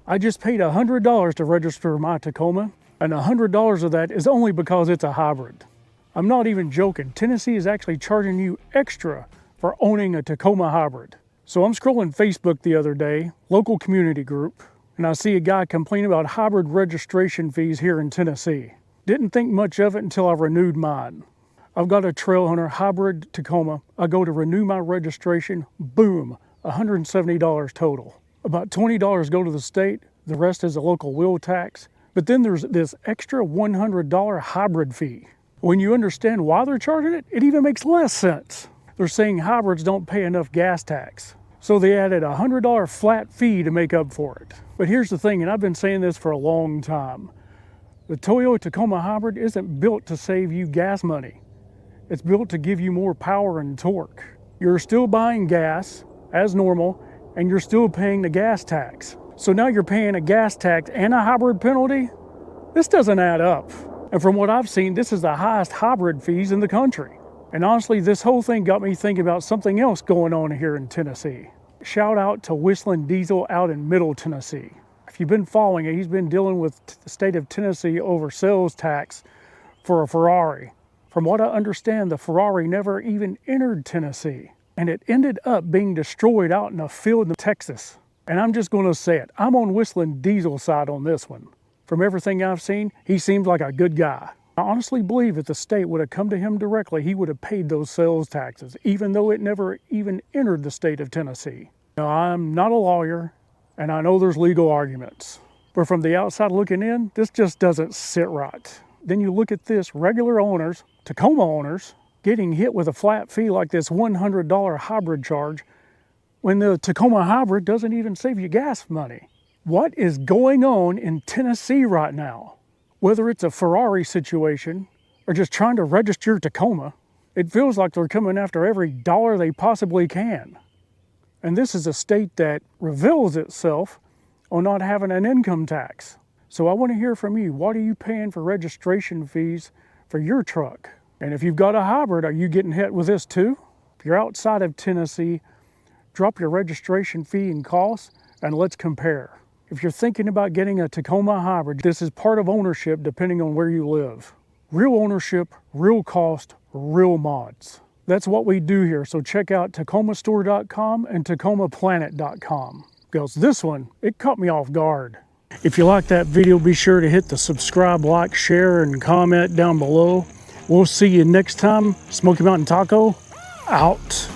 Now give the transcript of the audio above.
I just paid $100 to register my Tacoma, and $100 of that is only because it's a hybrid. I'm not even joking. Tennessee is actually charging you extra for owning a Tacoma Hybrid. So I'm scrolling Facebook the other day, local community group, and I see a guy complaining about hybrid registration fees here in Tennessee. Didn't think much of it until I renewed mine. I've got a Trailhunter hybrid Tacoma. I go to renew my registration, boom, $170 total. About $20 go to the state, the rest is a local wheel tax. But then there's this extra $100 hybrid fee. When you understand why they're charging it, it even makes less sense. They're saying hybrids don't pay enough gas tax. So they added a $100 flat fee to make up for it. But here's the thing, and I've been saying this for a long time. The Toyota Tacoma Hybrid isn't built to save you gas money. It's built to give you more power and torque. You're still buying gas as normal, and you're still paying the gas tax. So now you're paying a gas tax and a hybrid penalty? This doesn't add up. And from what I've seen, this is the highest hybrid fees in the country. And honestly, this whole thing got me thinking about something else going on here in Tennessee. Shout out to WhistlinDiesel out in Middle Tennessee. If you've been following it, he's been dealing with the state of Tennessee over sales tax for a Ferrari. From what I understand, the Ferrari never even entered Tennessee, and it ended up being destroyed out in a field in Texas. And I'm just going to say it, I'm on WhistlinDiesel side on this one. From everything I've seen, he seems like a good guy. I honestly believe if the state would have come to him directly, he would have paid those sales taxes, even though it never even entered the state of Tennessee. Now, I'm not a lawyer, and I know there's legal arguments. But from the outside looking in, this just doesn't sit right. Then you look at this, regular owners, Tacoma owners, getting hit with a flat fee like this $100 hybrid charge, when the Tacoma Hybrid doesn't even save you gas money. What is going on in Tennessee right now? Whether it's a Ferrari situation or just trying to register your Tacoma, it feels like they're coming after every dollar they possibly can. And this is a state that reveals itself on not having an income tax. So I want to hear from you. What are you paying for registration fees for your truck? And if you've got a hybrid, are you getting hit with this too? If you're outside of Tennessee, drop your registration fee and costs and let's compare. If you're thinking about getting a Tacoma Hybrid, this is part of ownership depending on where you live. Real ownership, real cost, real mods. That's what we do here, so check out TacomaStore.com and TacomaPlanet.com. Because this one, it caught me off guard. If you like that video, be sure to hit the subscribe, like, share, and comment down below. We'll see you next time. Smoky Mountain Taco, out.